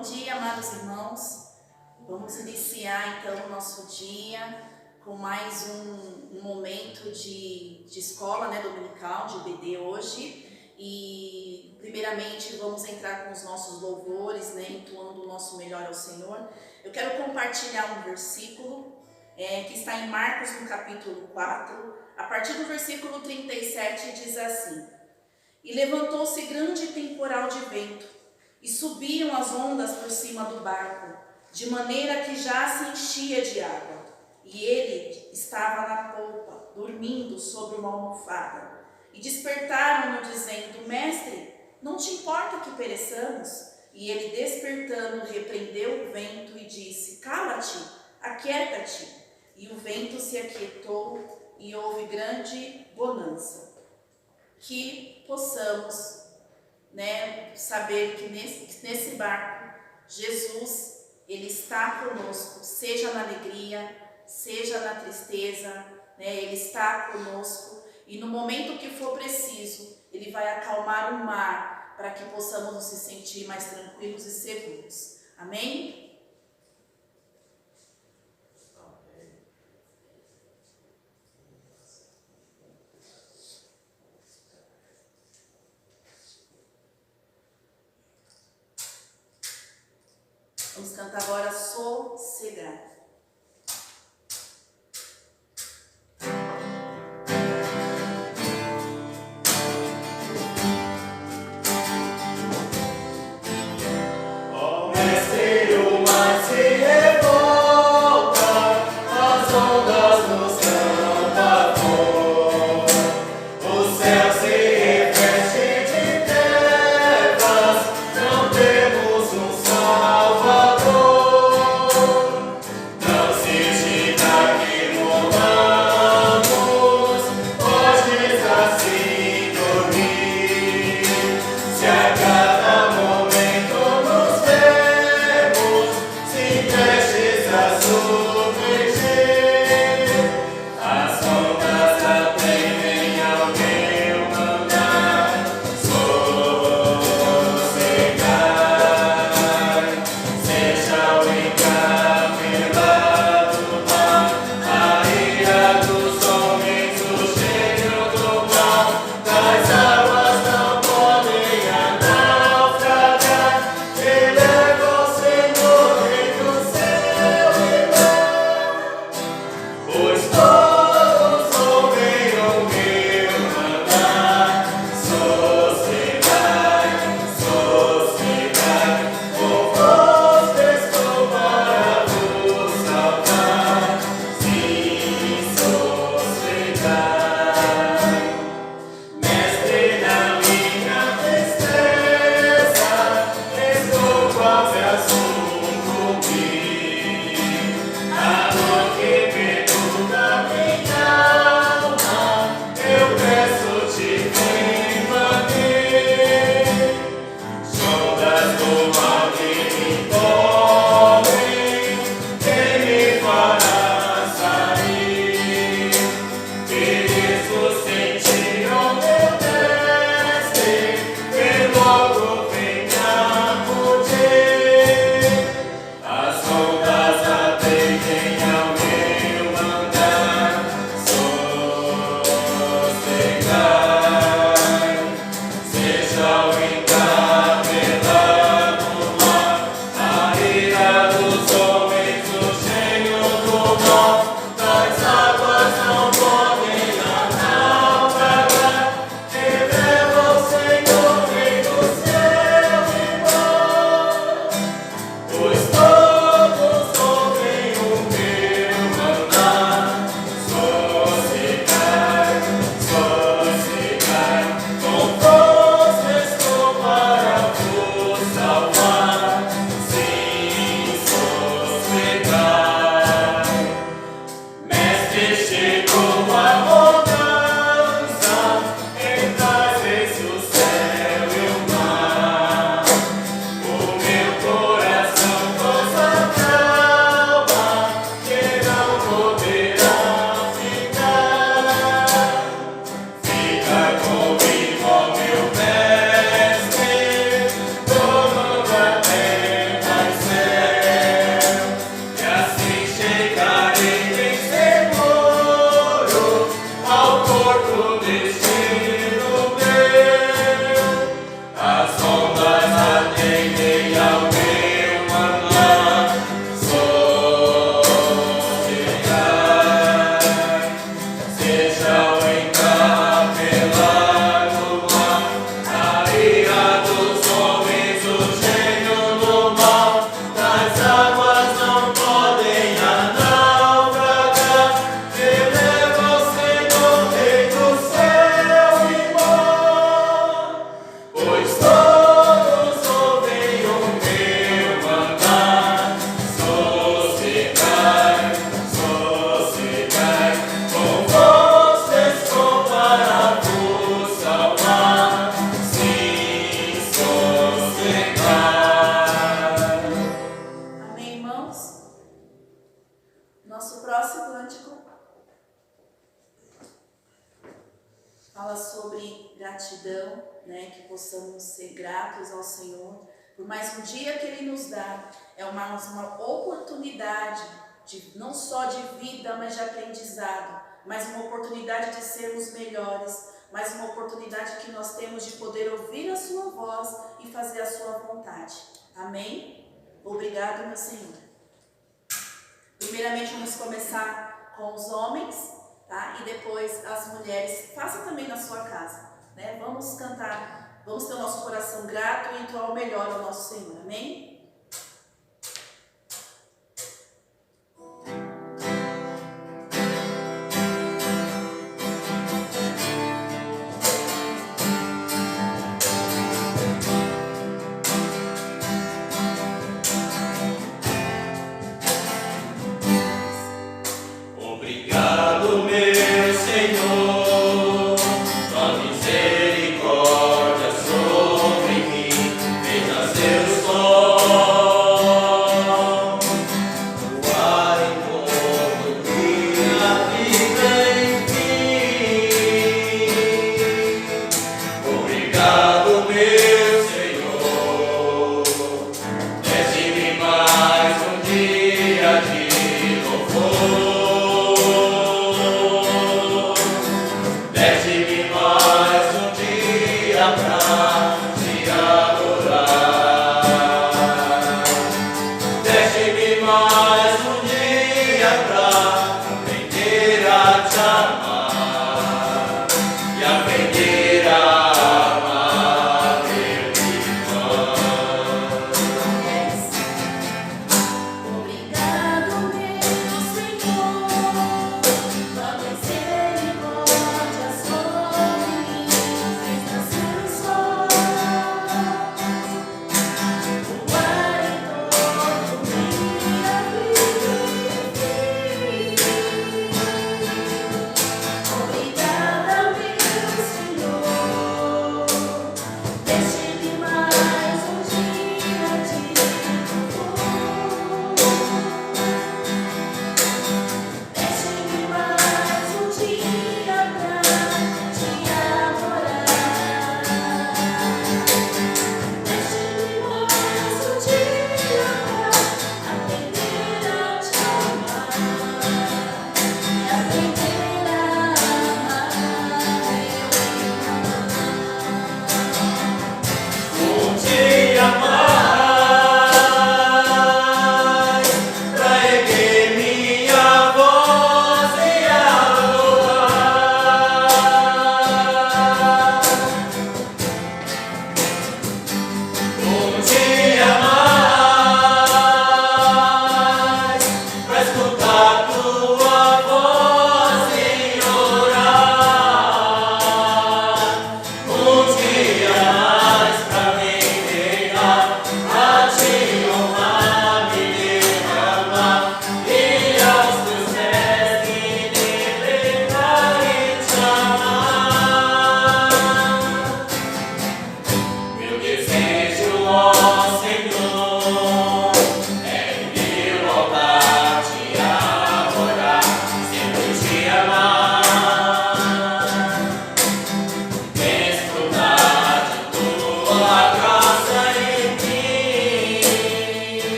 Bom dia, amados irmãos. Vamos iniciar então o nosso dia com mais um momento de escola, dominical, de IBD hoje. E primeiramente vamos entrar com os nossos louvores, entoando o nosso melhor ao Senhor. Eu quero compartilhar um versículo que está em Marcos, no capítulo 4, a partir do versículo 37, diz assim: E levantou-se grande temporal de vento, e subiam as ondas por cima do barco, de maneira que já se enchia de água. E ele estava na polpa, dormindo sobre uma almofada. E despertaram-no, dizendo: Mestre, não te importa que pereçamos? E ele, despertando, repreendeu o vento e disse: Cala-te, aquieta-te. E o vento se aquietou e houve grande bonança. Que possamos saber que nesse barco, Jesus, Ele está conosco, seja na alegria, seja na tristeza, Ele está conosco, e no momento que for preciso, Ele vai acalmar o mar, para que possamos nos sentir mais tranquilos e seguros. Amém? Vamos cantar agora Sossegar. Quem me fará sair? fala sobre gratidão, né? Que possamos ser gratos ao Senhor por mais um dia que Ele nos dá. É uma oportunidade de, não só de vida, mas de aprendizado, mas uma oportunidade de sermos melhores, mais uma oportunidade que nós temos de poder ouvir a sua voz e fazer a sua vontade. Amém? Obrigado, meu Senhor. Primeiramente vamos começar com os homens, tá? E depois as mulheres. Faça também na sua casa, né? Vamos cantar, vamos ter o nosso coração grato e entoar o melhor ao nosso Senhor. Amém? Obrigado, meu Senhor, tua misericórdia sobre mim fez nascer o sol.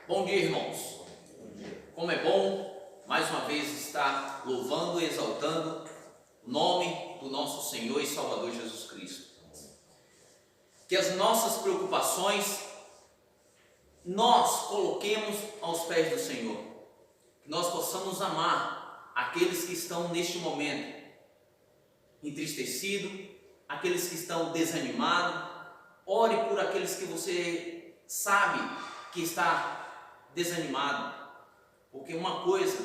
Bom dia, irmãos. Como é bom, mais uma vez, estar louvando e exaltando o nome do nosso Senhor e Salvador Jesus Cristo. Que as nossas preocupações nós coloquemos aos pés do Senhor. Que nós possamos amar aqueles que estão neste momento entristecidos, aqueles que estão desanimados. Ore por aqueles que você sabe que está desanimado, porque uma coisa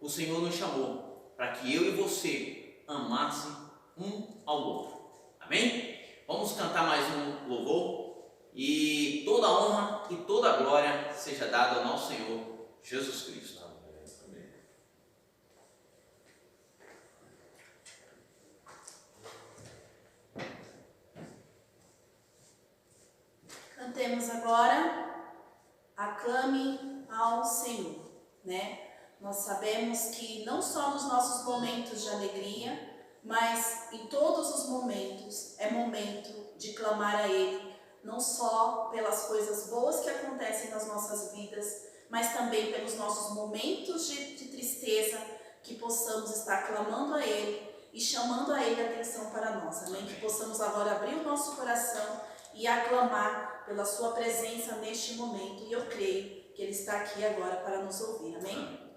o Senhor nos chamou, para que eu e você amassem um ao outro. Amém? Vamos cantar mais um louvor, e toda a honra e toda a glória seja dada ao nosso Senhor Jesus Cristo. Amém. Cantemos agora Aclame ao Senhor, né? Nós sabemos que não só nos nossos momentos de alegria, mas em todos os momentos é momento de clamar a Ele, não só pelas coisas boas que acontecem nas nossas vidas, mas também pelos nossos momentos de tristeza, que possamos estar clamando a Ele e chamando a Ele a atenção para nós, amém? Que possamos agora abrir o nosso coração e aclamar pela sua presença neste momento, e eu creio que Ele está aqui agora para nos ouvir, amém?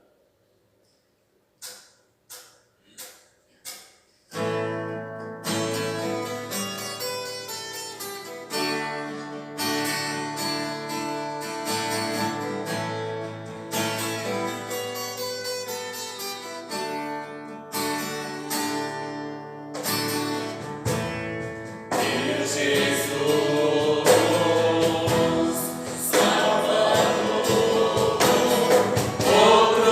Outro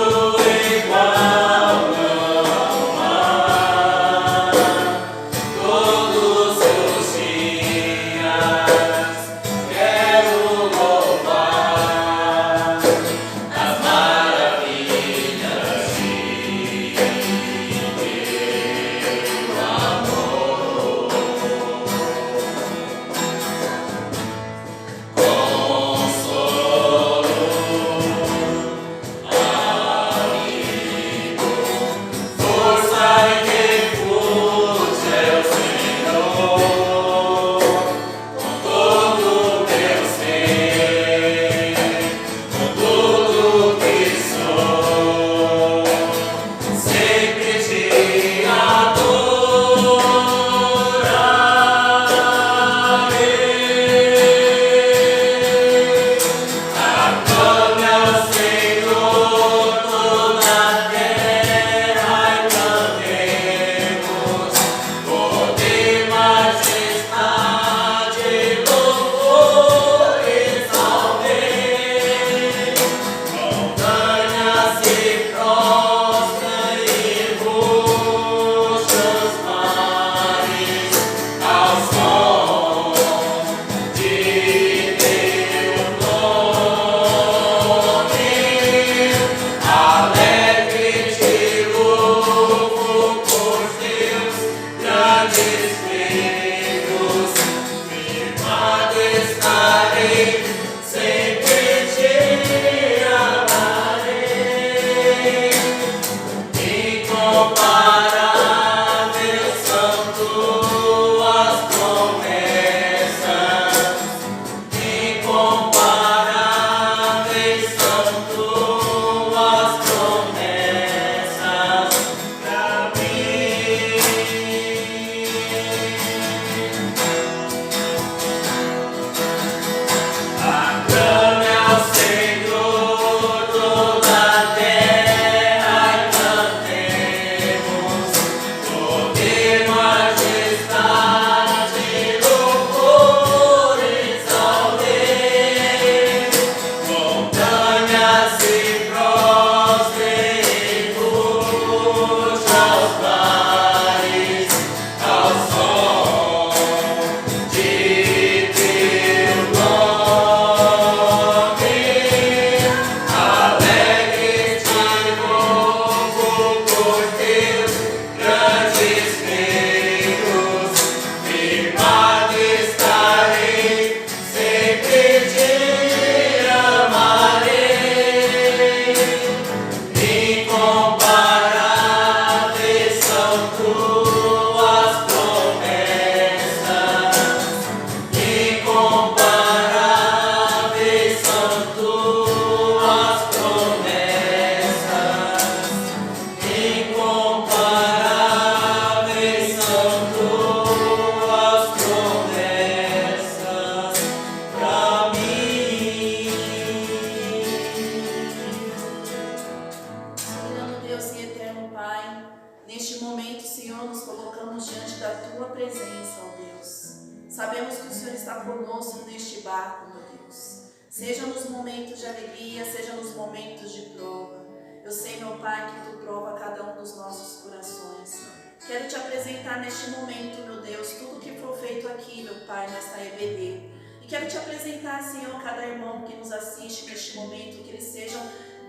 meu Pai, neste momento, Senhor, nos colocamos diante da Tua presença, ó Deus. Sabemos que o Senhor está conosco neste barco, meu Deus. Seja nos momentos de alegria, seja nos momentos de prova. Eu sei, meu Pai, que Tu prova cada um dos nossos corações. Quero Te apresentar neste momento, meu Deus, tudo que for feito aqui, meu Pai, nesta EBD. E quero Te apresentar, Senhor, cada irmão que nos assiste neste momento, que eles sejam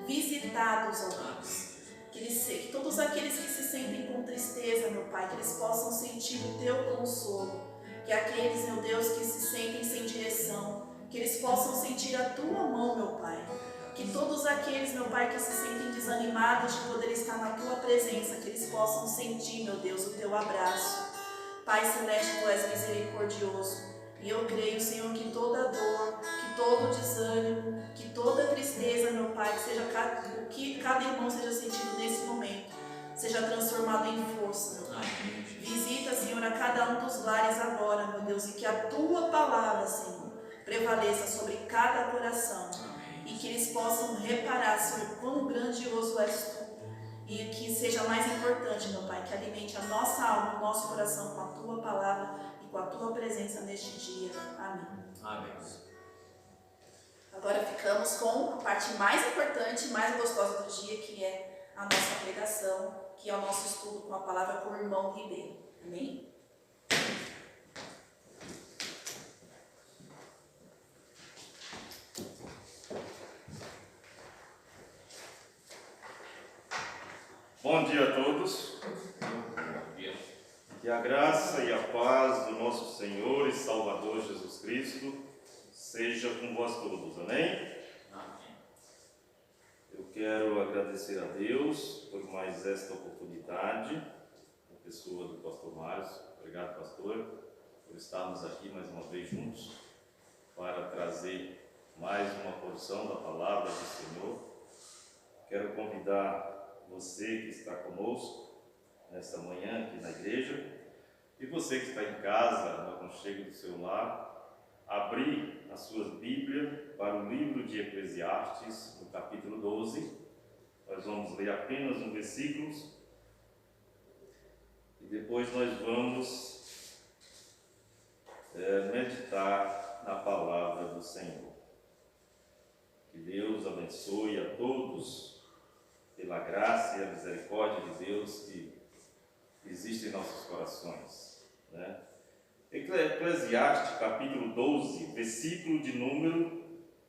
visitados, ó Deus. Que todos aqueles que se sentem com tristeza, meu Pai, que eles possam sentir o Teu consolo. Que aqueles, meu Deus, que se sentem sem direção, que eles possam sentir a Tua mão, meu Pai. Que todos aqueles, meu Pai, que se sentem desanimados de poder estar na Tua presença, que eles possam sentir, meu Deus, o Teu abraço. Pai Celeste, Tu és misericordioso. E eu creio, Senhor, que toda dor, que todo desânimo, que toda tristeza, meu Pai, que cada irmão seja sentido nesse momento, seja transformado em força, meu Pai. Visita, Senhor, a cada um dos lares agora, meu Deus, e que a Tua palavra, Senhor, prevaleça sobre cada coração. E que eles possam reparar, Senhor, quão grandioso és Tu. E que seja mais importante, meu Pai, que alimente a nossa alma, o nosso coração com a Tua palavra, com a Tua presença neste dia. Amém. Amém. Agora ficamos com a parte mais importante e mais gostosa do dia, que é a nossa pregação, que é o nosso estudo com a palavra com o irmão Ribeiro. Amém? Bom dia a todos. Que a graça e a paz do nosso Senhor e Salvador Jesus Cristo seja com vós todos. Amém? Amém. Eu quero agradecer a Deus por mais esta oportunidade, na pessoa do pastor Márcio. Obrigado, pastor, por estarmos aqui mais uma vez juntos para trazer mais uma porção da palavra do Senhor. Quero convidar você que está conosco nesta manhã aqui na igreja, e você que está em casa, no aconchego do seu lar, abrir as suas Bíblias para o livro de Eclesiastes, no capítulo 12. Nós vamos ler apenas um versículo e depois nós vamos meditar na palavra do Senhor. Que Deus abençoe a todos pela graça e a misericórdia de Deus que existe em nossos corações, né? Eclesiastes capítulo 12, versículo de número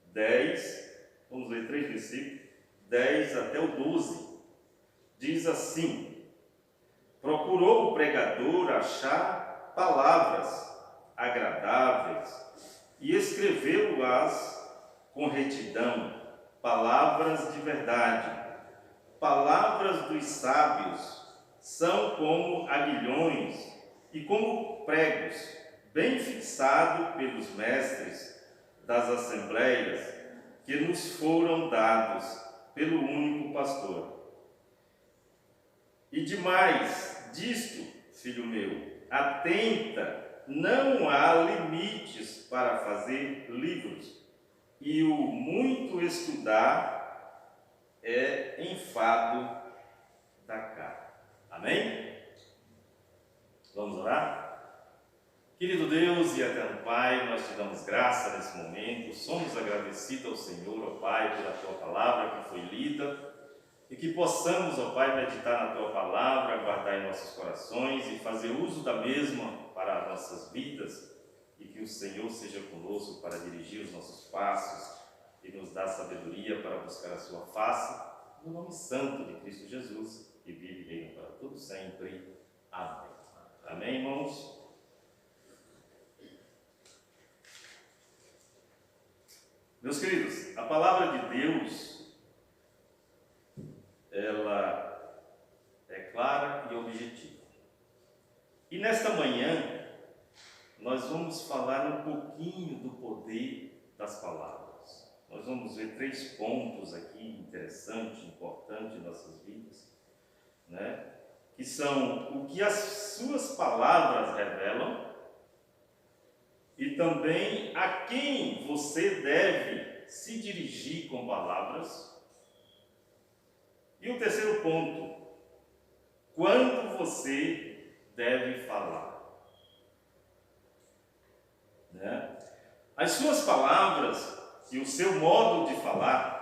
10, vamos ler 3 versículos, 10 até o 12, diz assim: procurou o pregador achar palavras agradáveis e escreveu-as com retidão, palavras de verdade. Palavras dos sábios são como aguilhões e como pregos, bem fixados pelos mestres das assembleias, que nos foram dados pelo único pastor. E demais disto, filho meu, atenta, não há limites para fazer livros, e o muito estudar é enfado da carne. Amém? Vamos orar? Querido Deus e eterno Pai, nós te damos graça nesse momento, somos agradecidos ao Senhor, ó Pai, pela Tua palavra que foi lida, e que possamos, ó Pai, meditar na Tua palavra, guardar em nossos corações e fazer uso da mesma para as nossas vidas, e que o Senhor seja conosco para dirigir os nossos passos e nos dar sabedoria para buscar a Sua face, no nome santo de Cristo Jesus, que vive e reina para todos sempre. Amém. Amém, irmãos? Meus queridos, a palavra de Deus, ela é clara e objetiva. E nesta manhã, nós vamos falar um pouquinho do poder das palavras. Nós vamos ver 3 pontos aqui interessantes, importantes em nossas vidas, né? Que são o que as suas palavras revelam e também a quem você deve se dirigir com palavras. E o terceiro ponto, você deve falar. Né? As suas palavras e o seu modo de falar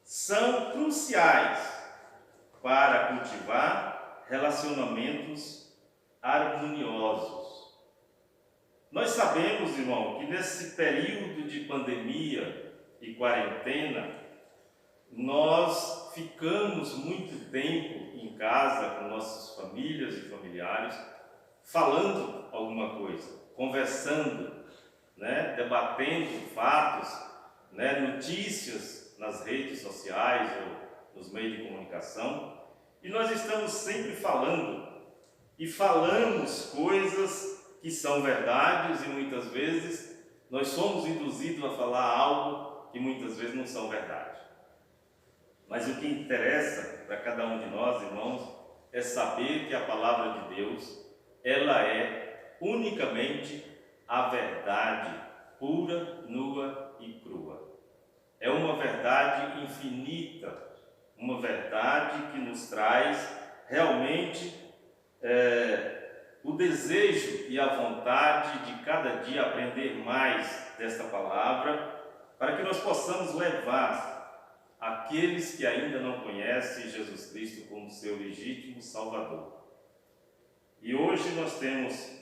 são cruciais para cultivar relacionamentos harmoniosos. Nós sabemos, irmão, que nesse período de pandemia e quarentena, nós ficamos muito tempo em casa com nossas famílias e familiares, falando alguma coisa, conversando, né, debatendo fatos, né, notícias nas redes sociais ou nos meios de comunicação, e nós estamos sempre falando e falamos coisas que são verdades, e muitas vezes nós somos induzidos a falar algo que muitas vezes não são verdade. Mas o que interessa para cada um de nós, irmãos, é saber que a palavra de Deus, ela é unicamente a verdade pura, nua e crua. É uma verdade infinita, uma verdade que nos traz realmente o desejo e a vontade de cada dia aprender mais desta palavra, para que nós possamos levar aqueles que ainda não conhecem Jesus Cristo como seu legítimo Salvador. E hoje nós temos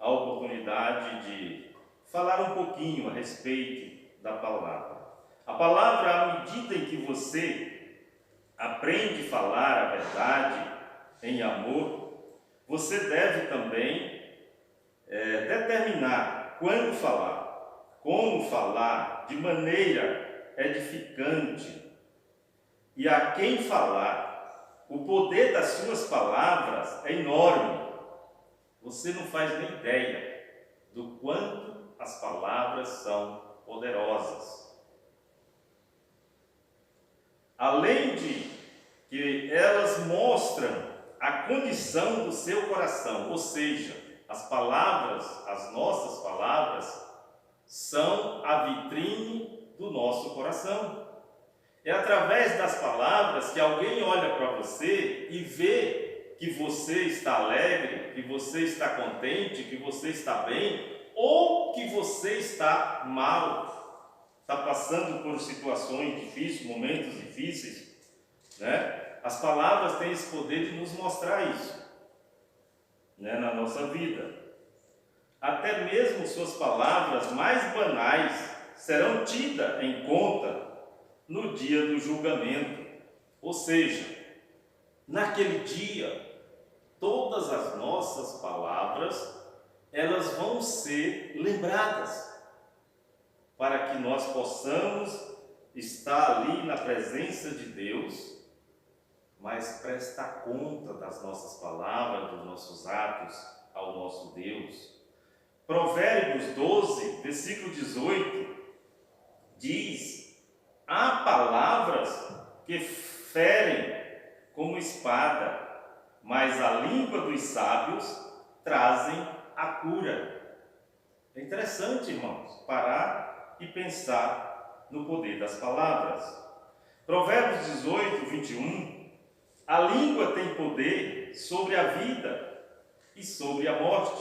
a oportunidade de falar um pouquinho a respeito da palavra. A palavra, à medida em que você aprende a falar a verdade em amor, você deve também determinar quando falar, como falar, de maneira edificante. E a quem falar, o poder das suas palavras é enorme. Você não faz nem ideia do quanto as palavras são poderosas. Além de que elas mostram a condição do seu coração, ou seja, as palavras, as nossas palavras, são a vitrine do nosso coração. É através das palavras que alguém olha para você e vê que você está alegre, que você está contente, que você está bem, ou que você está mal, está passando por situações difíceis, momentos difíceis, né? As palavras têm esse poder de nos mostrar isso, né, na nossa vida. Até mesmo suas palavras mais banais serão tidas em conta no dia do julgamento. Ou seja, naquele dia, todas as nossas palavras, elas vão ser lembradas, para que nós possamos estar ali na presença de Deus, mas prestar conta das nossas palavras, dos nossos atos ao nosso Deus. Provérbios 12, versículo 18, diz: há palavras que ferem como espada, mas a língua dos sábios trazem a cura. É interessante, irmãos, parar e pensar no poder das palavras. Provérbios 18, 21, a língua tem poder sobre a vida e sobre a morte,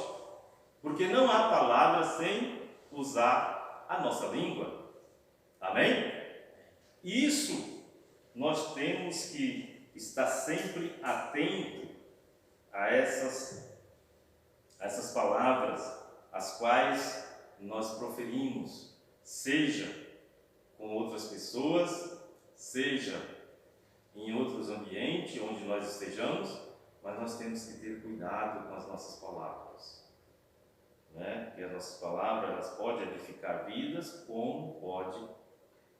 porque não há palavra sem usar a nossa língua. Amém? Isso nós temos que estar sempre atento a essas palavras, as quais nós proferimos, seja com outras pessoas, seja em outros ambientes onde nós estejamos, mas nós temos que ter cuidado com as nossas palavras, né? Porque as nossas palavras, elas podem edificar vidas, como pode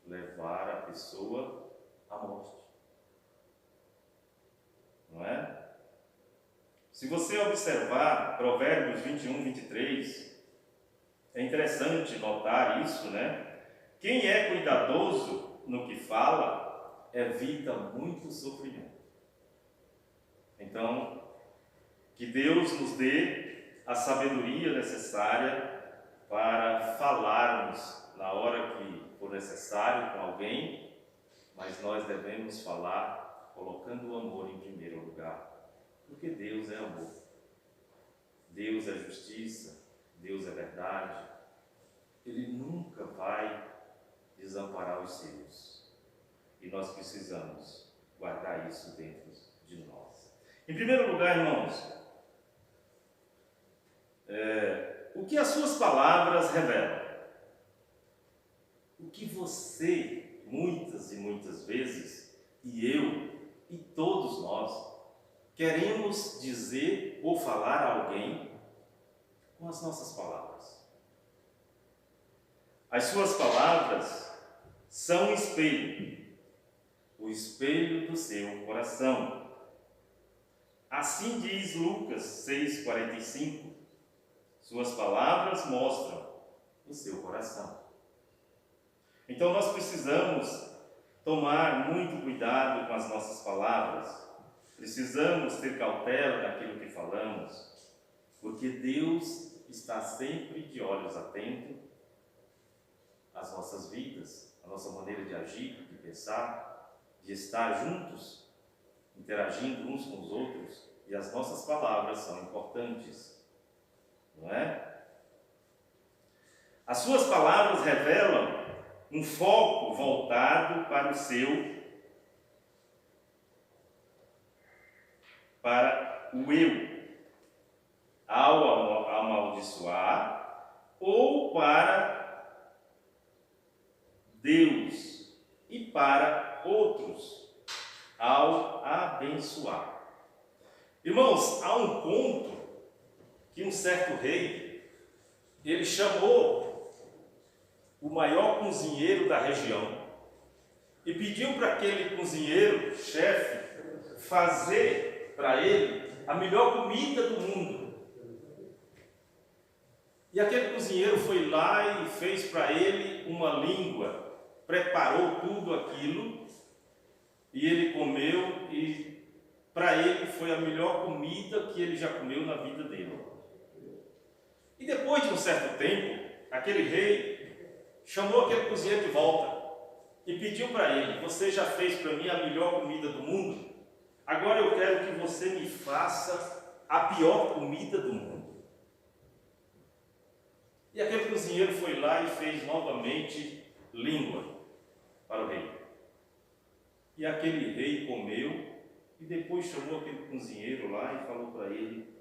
levar a pessoa à morte, não é? Se você observar Provérbios 21, 23, é interessante notar isso, né? Quem é cuidadoso no que fala, evita muito sofrimento. Então, que Deus nos dê a sabedoria necessária para falarmos na hora que for necessário com alguém, mas nós devemos falar colocando o amor em primeiro lugar. Porque Deus é amor, Deus é justiça, Deus é verdade. Ele nunca vai desamparar os seus. E nós precisamos guardar isso dentro de nós. Em primeiro lugar, irmãos, o que as suas palavras revelam? O que você, muitas e muitas vezes, e eu, e todos nós, queremos dizer ou falar a alguém com as nossas palavras. As suas palavras são um espelho, o espelho do seu coração. Assim diz Lucas 6,45. Suas palavras mostram o seu coração. Então nós precisamos tomar muito cuidado com as nossas palavras. Precisamos ter cautela naquilo que falamos, porque Deus está sempre de olhos atentos às nossas vidas, à nossa maneira de agir, de pensar, de estar juntos, interagindo uns com os outros, e as nossas palavras são importantes, não é? As suas palavras revelam um foco voltado para o eu, ao amaldiçoar, ou para Deus e para outros, ao abençoar. Irmãos, há um conto que um certo rei, ele chamou o maior cozinheiro da região e pediu para aquele cozinheiro, chefe, fazer para ele a melhor comida do mundo. E aquele cozinheiro foi lá e fez para ele uma língua, preparou tudo aquilo e ele comeu, e para ele foi a melhor comida que ele já comeu na vida dele. E depois de um certo tempo, aquele rei chamou aquele cozinheiro de volta e pediu para ele: você já fez para mim a melhor comida do mundo? Agora eu quero que você me faça a pior comida do mundo. E aquele cozinheiro foi lá e fez novamente língua para o rei. E aquele rei comeu e depois chamou aquele cozinheiro lá e falou para ele: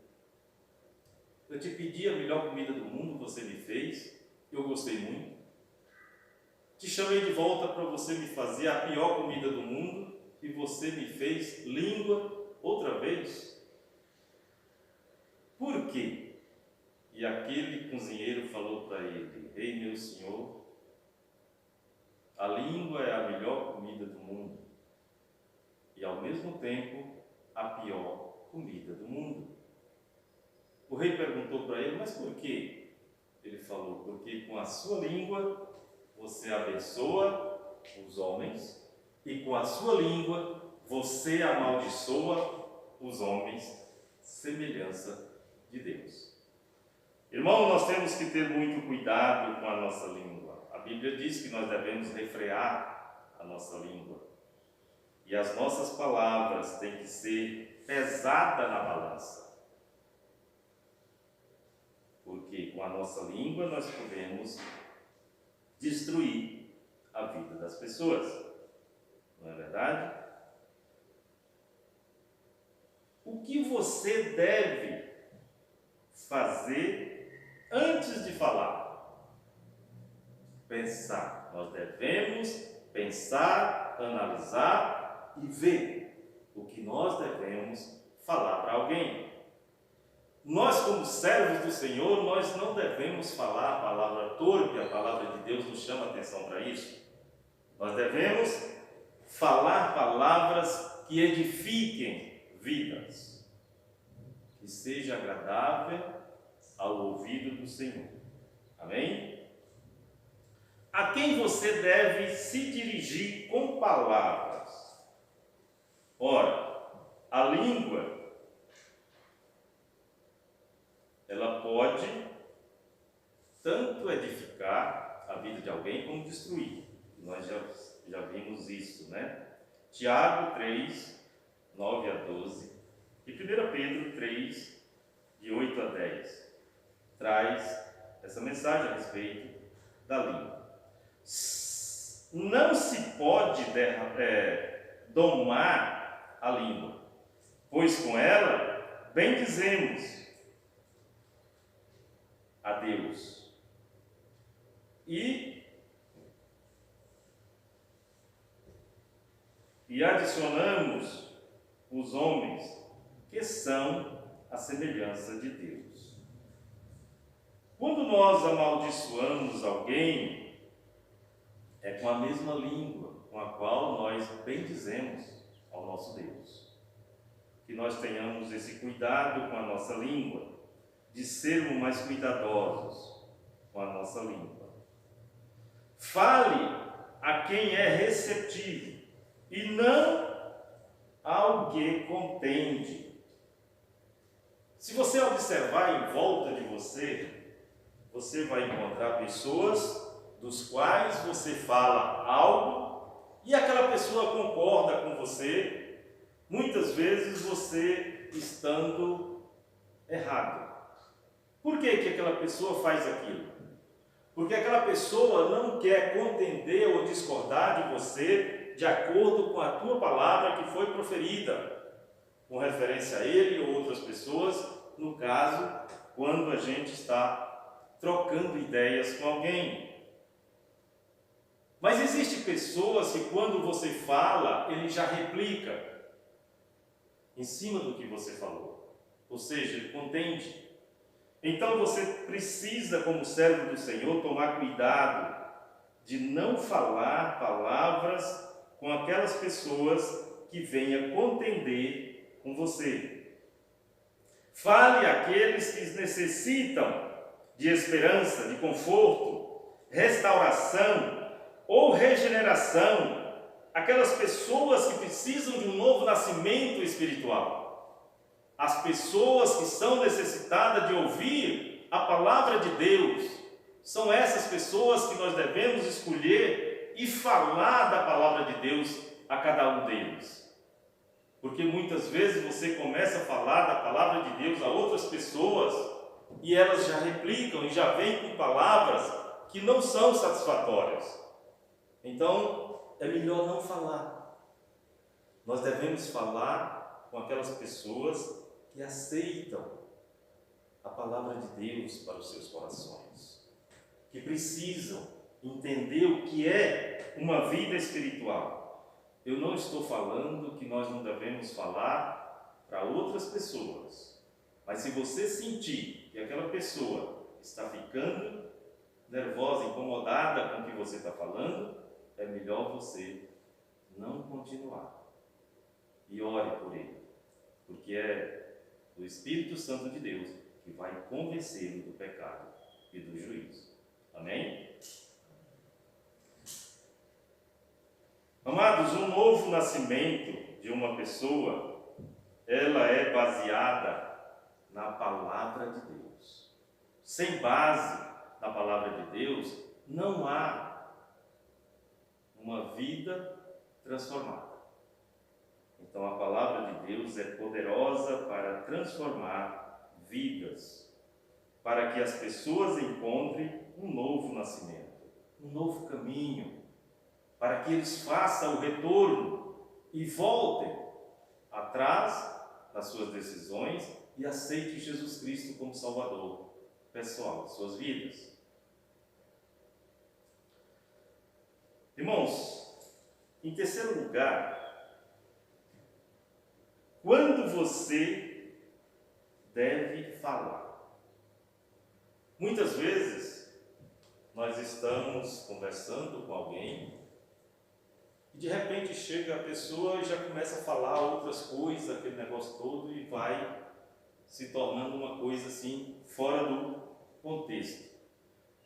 eu te pedi a melhor comida do mundo, você me fez, eu gostei muito. Te chamei de volta para você me fazer a pior comida do mundo e você me fez língua outra vez. Por quê? E aquele cozinheiro falou para ele: ei, meu senhor, a língua é a melhor comida do mundo e ao mesmo tempo a pior comida do mundo. O rei perguntou para ele: mas por quê? Ele falou: porque com a sua língua você abençoa os homens e com a sua língua você amaldiçoa os homens, semelhança de Deus. Irmão, nós temos que ter muito cuidado com a nossa língua. A Bíblia diz que nós devemos refrear a nossa língua. E as nossas palavras têm que ser pesadas na balança. Porque com a nossa língua nós podemos destruir a vida das pessoas. Não é verdade? O que você deve fazer antes de falar? Pensar. Nós devemos pensar, analisar e ver o que nós devemos falar para alguém. Nós, como servos do Senhor, nós não devemos falar a palavra torpe, a palavra de Deus nos chama a atenção para isso. Nós devemos falar palavras que edifiquem vidas, que seja agradável ao ouvido do Senhor. Amém? A quem você deve se dirigir com palavras? Ora, a língua, ela pode tanto edificar a vida de alguém como destruir. Nós já vimos isso, né? Tiago 3, 9 a 12 e 1 Pedro 3, de 8 a 10, traz essa mensagem a respeito da língua. Não se pode domar a língua, pois com ela bendizemos a Deus e adicionamos os homens que são a semelhança de Deus. Quando nós amaldiçoamos alguém, é com a mesma língua com a qual nós bendizemos ao nosso Deus. Que nós tenhamos esse cuidado com a nossa língua, de sermos mais cuidadosos com a nossa língua. Fale a quem é receptivo e não ao que contende. Se você observar em volta de você, você vai encontrar pessoas dos quais você fala algo e aquela pessoa concorda com você, muitas vezes você estando errado. Por que aquela pessoa faz aquilo? Porque aquela pessoa não quer contender ou discordar de você de acordo com a tua palavra que foi proferida, com referência a ele ou outras pessoas, no caso, quando a gente está trocando ideias com alguém. Mas existem pessoas que quando você fala, ele já replica em cima do que você falou. Ou seja, ele contende. Então você precisa, como servo do Senhor, tomar cuidado de não falar palavras com aquelas pessoas que venham contender com você. Fale àqueles que necessitam de esperança, de conforto, restauração ou regeneração, aquelas pessoas que precisam de um novo nascimento espiritual, as pessoas que são necessitadas de ouvir a palavra de Deus, são essas pessoas que nós devemos escolher e falar da palavra de Deus a cada um deles. Porque muitas vezes você começa a falar da palavra de Deus a outras pessoas e elas já replicam e já vêm com palavras que não são satisfatórias. Então, é melhor não falar. Nós devemos falar com aquelas pessoas que aceitam a palavra de Deus para os seus corações, que precisam entender o que é uma vida espiritual. Eu não estou falando que nós não devemos falar para outras pessoas, mas se você sentir que aquela pessoa está ficando nervosa, incomodada com o que você está falando, é melhor você não continuar. E ore por ele, porque é o Espírito Santo de Deus que vai convencê-lo do pecado e do juízo. Amém? Amados, um novo nascimento de uma pessoa, ela é baseada na palavra de Deus. Sem base na palavra de Deus, não há uma vida transformada. Então a palavra de Deus é poderosa para transformar vidas, para que as pessoas encontrem um novo nascimento, um novo caminho, para que eles façam o retorno e voltem atrás das suas decisões e aceitem Jesus Cristo como Salvador pessoal de suas vidas. Irmãos, em terceiro lugar, quando você deve falar? Muitas vezes nós estamos conversando com alguém e de repente chega a pessoa e já começa a falar outras coisas, aquele negócio todo, e vai se tornando uma coisa assim fora do contexto.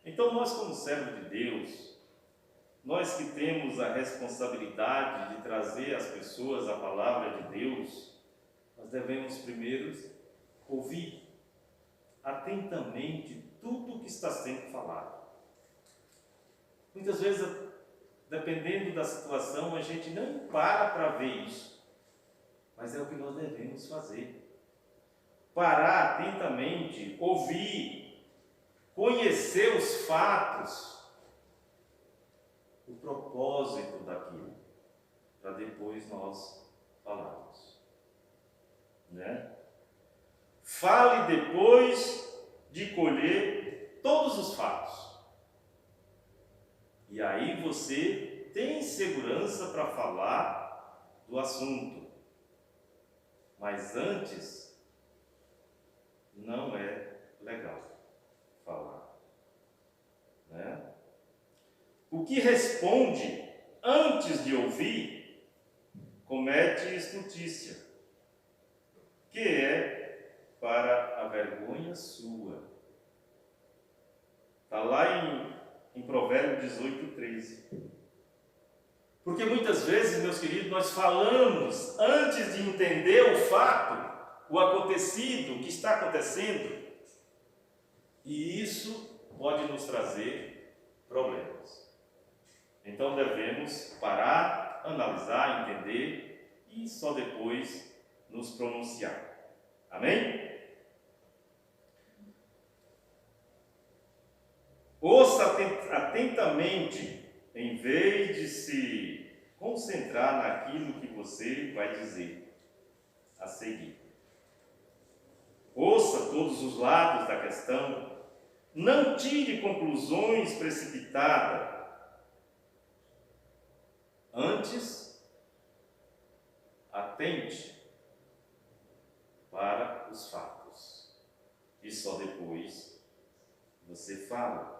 Então nós, como servos de Deus, nós que temos a responsabilidade de trazer às pessoas a palavra de Deus, nós devemos primeiro ouvir atentamente tudo o que está sendo falado. Muitas vezes, dependendo da situação, a gente não para ver isso, mas é o que nós devemos fazer. parar atentamente, ouvir, conhecer os fatos, o propósito daquilo, para depois nós falarmos, né? Fale depois de colher todos os fatos. E aí você tem segurança para falar do assunto. Mas antes, não é legal falar, né? O que responde antes de ouvir, comete estutícia, que é para a vergonha sua. Está lá em Provérbios 18:13. Porque muitas vezes, meus queridos, nós falamos antes de entender o fato, o acontecido, o que está acontecendo, e isso pode nos trazer problemas. Então devemos parar, analisar, entender e só depois nos pronunciar. Amém? Ouça atentamente, em vez de se concentrar naquilo que você vai dizer a seguir. Ouça todos os lados da questão. Não tire conclusões precipitadas. Antes, atente para os fatos. E só depois você fala.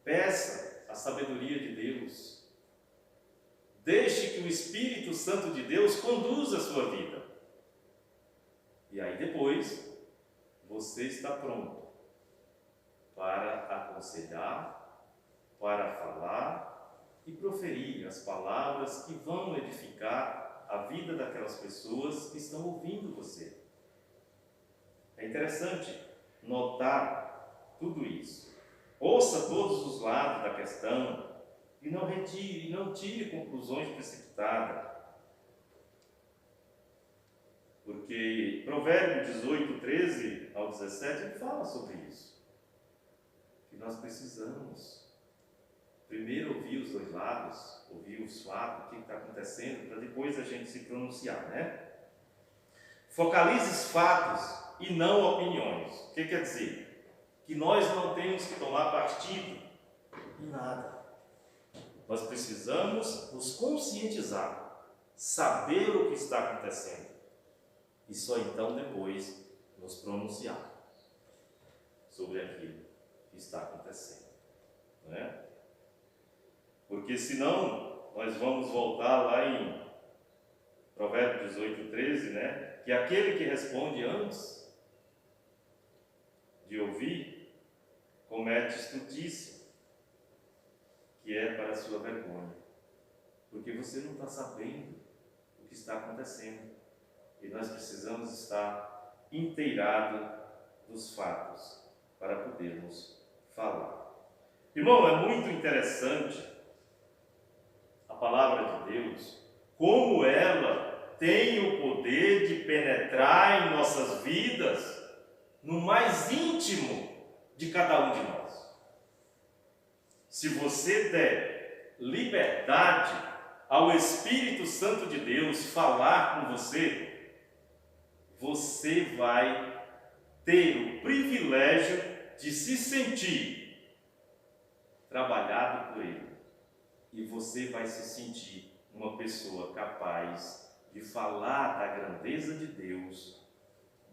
Peça a sabedoria de Deus. Deixe que o Espírito Santo de Deus conduza a sua vida. E aí depois, você está pronto para aconselhar, para falar e proferir as palavras que vão edificar a vida daquelas pessoas que estão ouvindo você. É interessante notar tudo isso. Ouça todos os lados da questão e não tire conclusões precipitadas. Porque Provérbios 18:13 ao 17 ele fala sobre isso. Que nós precisamos primeiro ouvir os dois lados, ouvir os fatos, o que está acontecendo, para depois a gente se pronunciar, né? Focalize os fatos e não opiniões. O que quer dizer? Que nós não temos que tomar partido em nada. Nós precisamos nos conscientizar, saber o que está acontecendo e só então depois nos pronunciar sobre aquilo que está acontecendo, né? Porque senão nós vamos voltar lá em Provérbios 18:13, né? Que aquele que responde antes de ouvir comete estutícia, que é para a sua vergonha, porque você não está sabendo o que está acontecendo e nós precisamos estar inteirados dos fatos para podermos falar. Irmão, é muito interessante a palavra de Deus, como ela tem o poder de penetrar em nossas vidas, no mais íntimo de cada um de nós. Se você der liberdade ao Espírito Santo de Deus falar com você, você vai ter o privilégio de se sentir trabalhado por Ele. E você vai se sentir uma pessoa capaz de falar da grandeza de Deus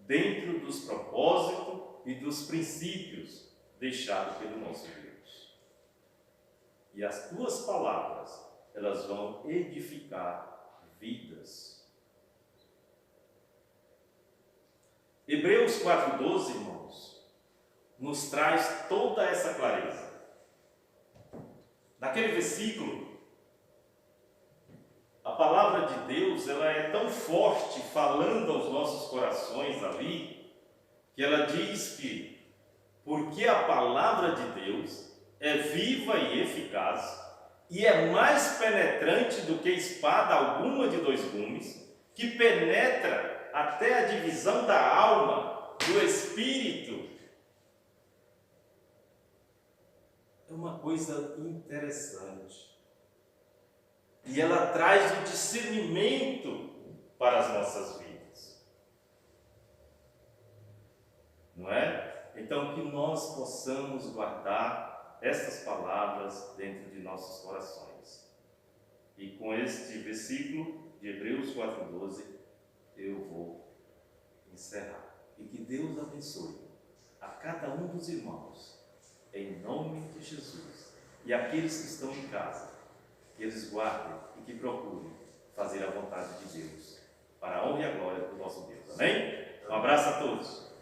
dentro dos propósitos e dos princípios deixados pelo nosso Deus. E as tuas palavras, elas vão edificar vidas. Hebreus 4:12, irmãos, nos traz toda essa clareza. Naquele versículo, a palavra de Deus, ela é tão forte, falando aos nossos corações ali, que ela diz que, porque a palavra de Deus é viva e eficaz, e é mais penetrante do que espada alguma de dois gumes, que penetra até a divisão da alma, do espírito. É uma coisa interessante. E ela traz o discernimento para as nossas vidas. Não é? Então, que nós possamos guardar estas palavras dentro de nossos corações. E com este versículo de Hebreus 4:12, eu vou encerrar. E que Deus abençoe a cada um dos irmãos, em nome de Jesus. E aqueles que estão em casa, que eles guardem e que procurem fazer a vontade de Deus, para a honra e a glória do nosso Deus. Amém? Um abraço a todos.